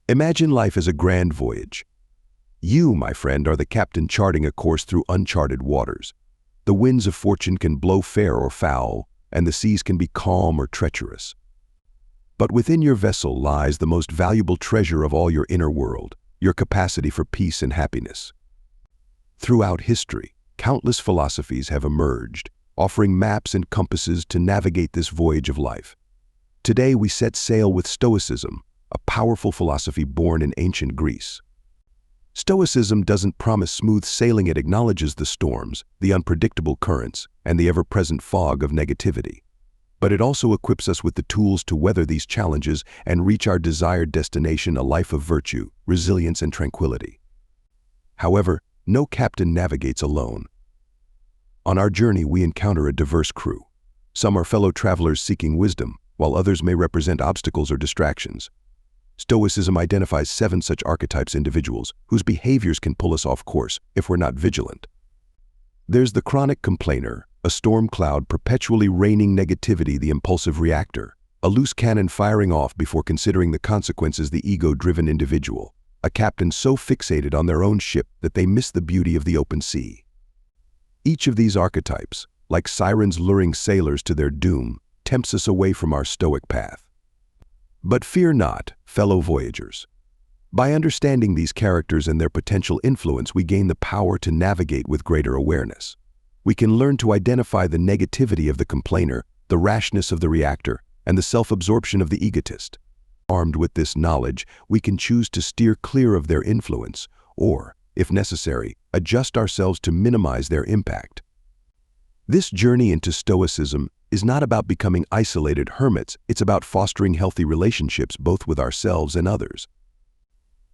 Imagine life as a grand voyage. You, my friend, are the captain charting a course through uncharted waters. The winds of fortune can blow fair or foul, and the seas can be calm or treacherous. But within your vessel lies the most valuable treasure of all your inner world, your capacity for peace and happiness. Throughout history, countless philosophies have emerged, offering maps and compasses to navigate this voyage of life. Today we set sail with Stoicism, a powerful philosophy born in ancient Greece. Stoicism doesn't promise smooth sailing. It acknowledges the storms, the unpredictable currents, and the ever-present fog of negativity. But it also equips us with the tools to weather these challenges and reach our desired destination, a life of virtue, resilience, and tranquility. However, no captain navigates alone. On our journey, we encounter a diverse crew. Some are fellow travelers seeking wisdom, while others may represent obstacles or distractions. Stoicism identifies 7 such archetypes: individuals whose behaviors can pull us off course if we're not vigilant. There's the chronic complainer, a storm cloud perpetually raining negativity; the impulsive reactor, a loose cannon firing off before considering the consequences; the ego-driven individual, a captain so fixated on their own ship that they miss the beauty of the open sea. Each of these archetypes, like sirens luring sailors to their doom, tempts us away from our stoic path. But fear not, fellow voyagers. By understanding these characters and their potential influence, we gain the power to navigate with greater awareness. We can learn to identify the negativity of the complainer, the rashness of the reactor, and the self-absorption of the egotist. Armed with this knowledge, we can choose to steer clear of their influence, or, if necessary, adjust ourselves to minimize their impact. This journey into Stoicism is not about becoming isolated hermits. It's about fostering healthy relationships both with ourselves and others.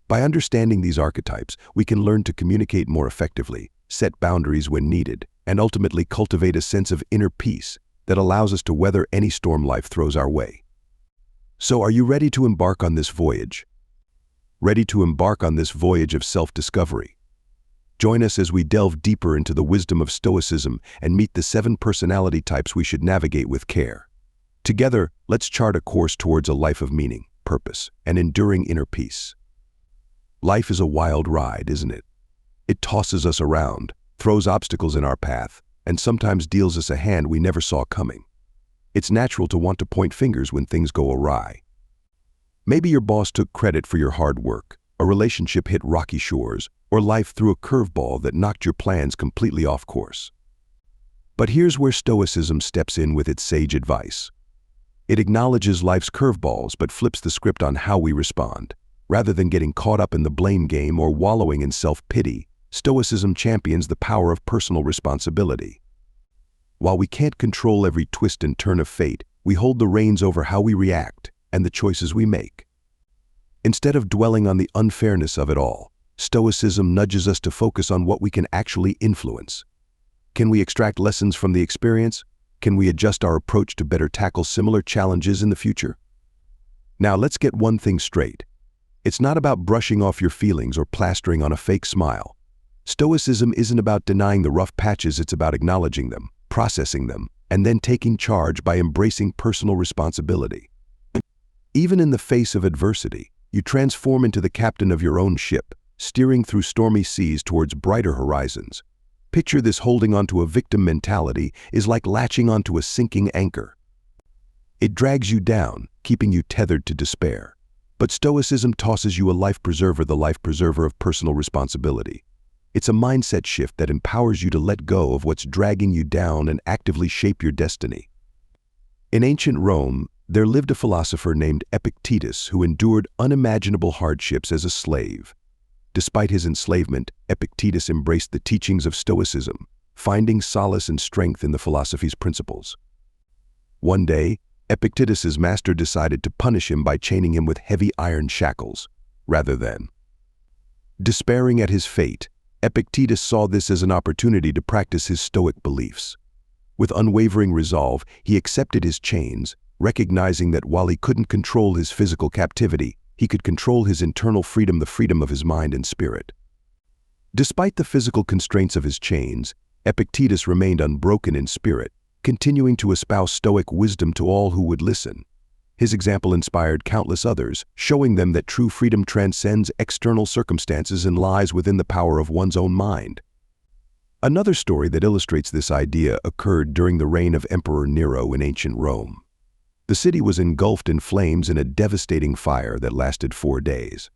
By understanding these archetypes, we can learn to communicate more effectively, set boundaries when needed, and ultimately cultivate a sense of inner peace that allows us to weather any storm life throws our way. So, are you ready to embark on this voyage? Ready to embark on this voyage of self-discovery? Join us as we delve deeper into the wisdom of Stoicism and meet the 7 personality types we should navigate with care. Together, let's chart a course towards a life of meaning, purpose, and enduring inner peace. Life is a wild ride, isn't it? It tosses us around, throws obstacles in our path, and sometimes deals us a hand we never saw coming. It's natural to want to point fingers when things go awry. Maybe your boss took credit for your hard work, a relationship hit rocky shores, or life threw a curveball that knocked your plans completely off course. But here's where Stoicism steps in with its sage advice. It acknowledges life's curveballs but flips the script on how we respond. Rather than getting caught up in the blame game or wallowing in self-pity, Stoicism champions the power of personal responsibility. While we can't control every twist and turn of fate, we hold the reins over how we react and the choices we make. Instead of dwelling on the unfairness of it all, Stoicism nudges us to focus on what we can actually influence. Can we extract lessons from the experience? Can we adjust our approach to better tackle similar challenges in the future? Now let's get one thing straight. It's not about brushing off your feelings or plastering on a fake smile. Stoicism isn't about denying the rough patches. It's about acknowledging them, processing them, and then taking charge by embracing personal responsibility. Even in the face of adversity, you transform into the captain of your own ship, steering through stormy seas towards brighter horizons. Picture this: holding onto a victim mentality is like latching onto a sinking anchor. It drags you down, keeping you tethered to despair. But Stoicism tosses you a life preserver, the life preserver of personal responsibility. It's a mindset shift that empowers you to let go of what's dragging you down and actively shape your destiny. In ancient Rome, there lived a philosopher named Epictetus who endured unimaginable hardships as a slave. Despite his enslavement, Epictetus embraced the teachings of Stoicism, finding solace and strength in the philosophy's principles. One day, Epictetus's master decided to punish him by chaining him with heavy iron shackles, rather than. Despairing at his fate, Epictetus saw this as an opportunity to practice his Stoic beliefs. With unwavering resolve, he accepted his chains, recognizing that while he couldn't control his physical captivity, he could control his internal freedom, the freedom of his mind and spirit. Despite the physical constraints of his chains, Epictetus remained unbroken in spirit, continuing to espouse Stoic wisdom to all who would listen. His example inspired countless others, showing them that true freedom transcends external circumstances and lies within the power of one's own mind. Another story that illustrates this idea occurred during the reign of Emperor Nero in ancient Rome. The city was engulfed in flames in a devastating fire that lasted 4 days.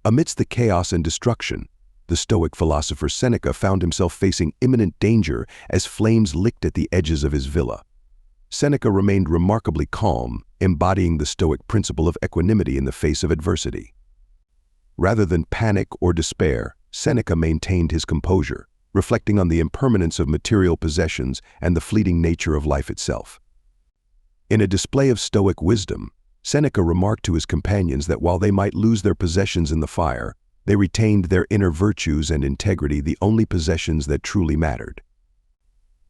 Amidst the chaos and destruction, the Stoic philosopher Seneca found himself facing imminent danger as flames licked at the edges of his villa. Seneca remained remarkably calm, embodying the Stoic principle of equanimity in the face of adversity. Rather than panic or despair, Seneca maintained his composure, reflecting on the impermanence of material possessions and the fleeting nature of life itself. In a display of Stoic wisdom, Seneca remarked to his companions that while they might lose their possessions in the fire, they retained their inner virtues and integrity, the only possessions that truly mattered.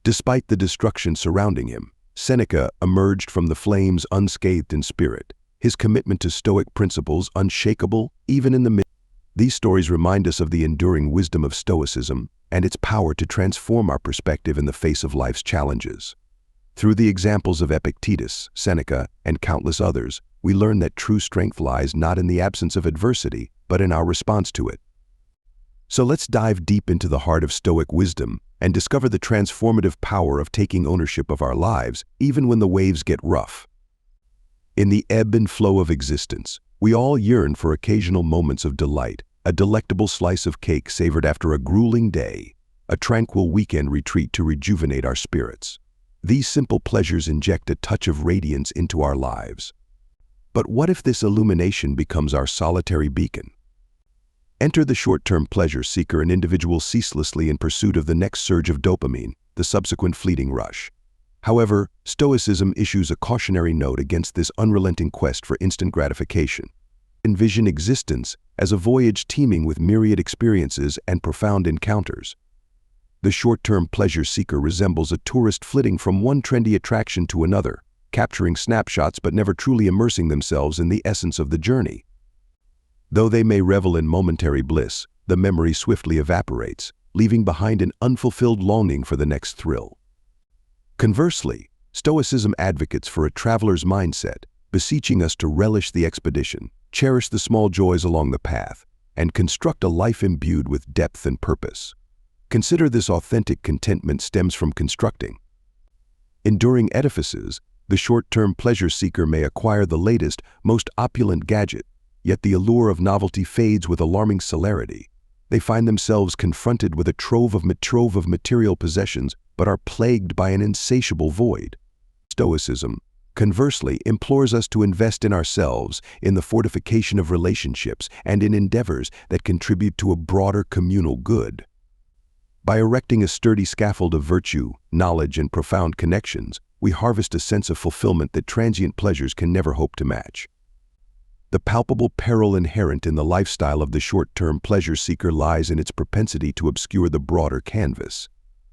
Despite the destruction surrounding him, Seneca emerged from the flames unscathed in spirit, his commitment to Stoic principles unshakable even in the midst. These stories remind us of the enduring wisdom of Stoicism and its power to transform our perspective in the face of life's challenges. Through the examples of Epictetus, Seneca, and countless others, we learn that true strength lies not in the absence of adversity, but in our response to it. So let's dive deep into the heart of Stoic wisdom and discover the transformative power of taking ownership of our lives, even when the waves get rough. In the ebb and flow of existence, we all yearn for occasional moments of delight, a delectable slice of cake savored after a grueling day, a tranquil weekend retreat to rejuvenate our spirits. These simple pleasures inject a touch of radiance into our lives. But what if this illumination becomes our solitary beacon? Enter the short-term pleasure seeker, an individual ceaselessly in pursuit of the next surge of dopamine, the subsequent fleeting rush. However, Stoicism issues a cautionary note against this unrelenting quest for instant gratification. Envision existence as a voyage teeming with myriad experiences and profound encounters. The short-term pleasure seeker resembles a tourist flitting from one trendy attraction to another, capturing snapshots but never truly immersing themselves in the essence of the journey. Though they may revel in momentary bliss, the memory swiftly evaporates, leaving behind an unfulfilled longing for the next thrill. Conversely, Stoicism advocates for a traveler's mindset, beseeching us to relish the expedition, cherish the small joys along the path, and construct a life imbued with depth and purpose. Consider this authentic contentment stems from constructing enduring edifices. The short-term pleasure seeker may acquire the latest, most opulent gadget, yet the allure of novelty fades with alarming celerity. They find themselves confronted with a trove of material possessions, but are plagued by an insatiable void. Stoicism, conversely, implores us to invest in ourselves, in the fortification of relationships, and in endeavors that contribute to a broader communal good. By erecting a sturdy scaffold of virtue, knowledge, and profound connections, we harvest a sense of fulfillment that transient pleasures can never hope to match. The palpable peril inherent in the lifestyle of the short-term pleasure seeker lies in its propensity to obscure the broader canvas.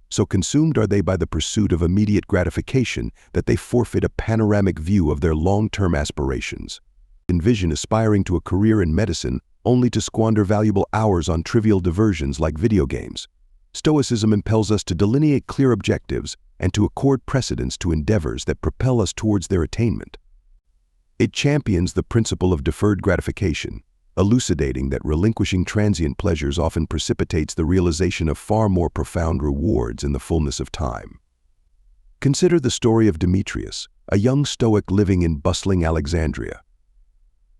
So consumed are they by the pursuit of immediate gratification that they forfeit a panoramic view of their long-term aspirations. Envision aspiring to a career in medicine only to squander valuable hours on trivial diversions like video games. Stoicism impels us to delineate clear objectives and to accord precedence to endeavors that propel us towards their attainment. It champions the principle of deferred gratification, elucidating that relinquishing transient pleasures often precipitates the realization of far more profound rewards in the fullness of time. Consider the story of Demetrius, a young Stoic living in bustling Alexandria.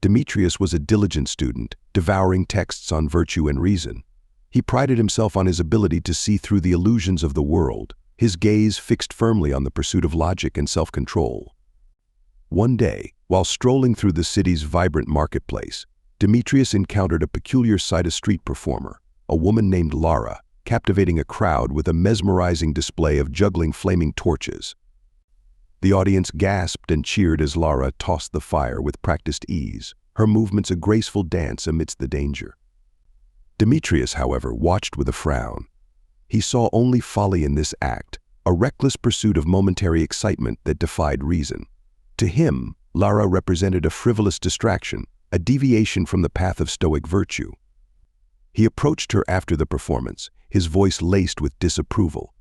Demetrius was a diligent student, devouring texts on virtue and reason. He prided himself on his ability to see through the illusions of the world, his gaze fixed firmly on the pursuit of logic and self-control. One day, while strolling through the city's vibrant marketplace, Demetrius encountered a peculiar sight: a street performer, a woman named Lara, captivating a crowd with a mesmerizing display of juggling flaming torches. The audience gasped and cheered as Lara tossed the fire with practiced ease, her movements a graceful dance amidst the danger. Demetrius, however, watched with a frown. He saw only folly in this act, a reckless pursuit of momentary excitement that defied reason. To him, Lara represented a frivolous distraction, a deviation from the path of Stoic virtue. He approached her after the performance, his voice laced with disapproval.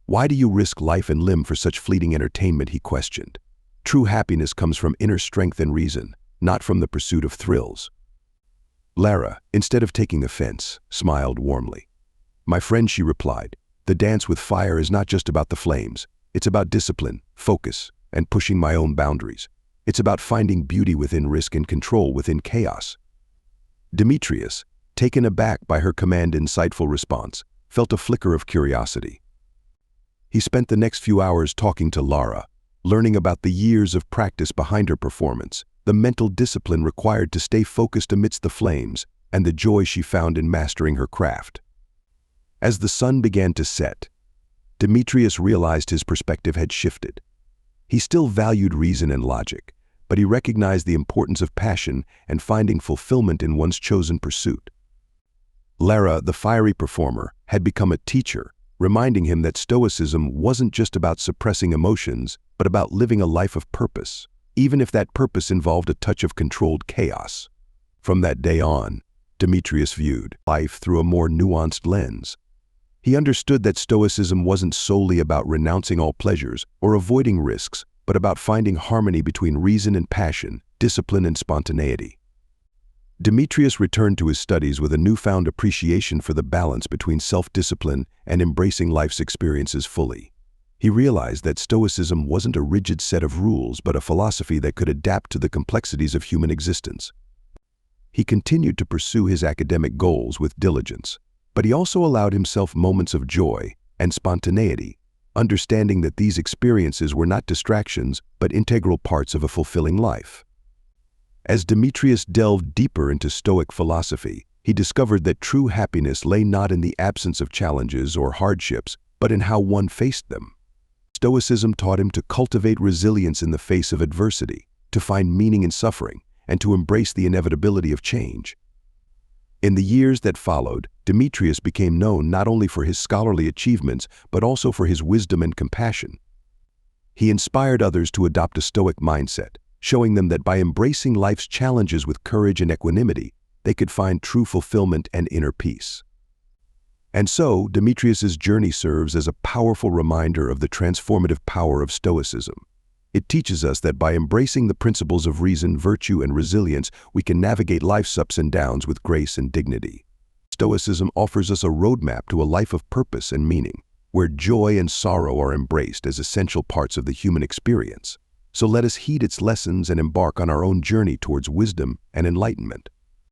"Why do you risk life and limb for such fleeting entertainment?" he questioned. True happiness comes from inner strength and reason, not from the pursuit of thrills. Lara, instead of taking offense, smiled warmly. "My friend," she replied, "the dance with fire is not just about the flames. It's about discipline, focus, and pushing my own boundaries. It's about finding beauty within risk and control within chaos." Demetrius, taken aback by her command's insightful response, felt a flicker of curiosity. He spent the next few hours talking to Lara, learning about the years of practice behind her performance, the mental discipline required to stay focused amidst the flames, and the joy she found in mastering her craft. As the sun began to set, Demetrius realized his perspective had shifted. He still valued reason and logic, but he recognized the importance of passion and finding fulfillment in one's chosen pursuit. Lara, the fiery performer, had become a teacher, reminding him that Stoicism wasn't just about suppressing emotions, but about living a life of purpose, even if that purpose involved a touch of controlled chaos. From that day on, Demetrius viewed life through a more nuanced lens. He understood that Stoicism wasn't solely about renouncing all pleasures or avoiding risks, but about finding harmony between reason and passion, discipline and spontaneity. Demetrius returned to his studies with a newfound appreciation for the balance between self-discipline and embracing life's experiences fully. He realized that Stoicism wasn't a rigid set of rules, but a philosophy that could adapt to the complexities of human existence. He continued to pursue his academic goals with diligence, but he also allowed himself moments of joy and spontaneity, understanding that these experiences were not distractions but integral parts of a fulfilling life. As Demetrius delved deeper into Stoic philosophy, he discovered that true happiness lay not in the absence of challenges or hardships, but in how one faced them. Stoicism taught him to cultivate resilience in the face of adversity, to find meaning in suffering, and to embrace the inevitability of change. In the years that followed, Demetrius became known not only for his scholarly achievements, but also for his wisdom and compassion. He inspired others to adopt a Stoic mindset, showing them that by embracing life's challenges with courage and equanimity, they could find true fulfillment and inner peace. And so, Demetrius's journey serves as a powerful reminder of the transformative power of Stoicism. It teaches us that by embracing the principles of reason, virtue, and resilience, we can navigate life's ups and downs with grace and dignity. Stoicism offers us a roadmap to a life of purpose and meaning, where joy and sorrow are embraced as essential parts of the human experience. So let us heed its lessons and embark on our own journey towards wisdom and enlightenment.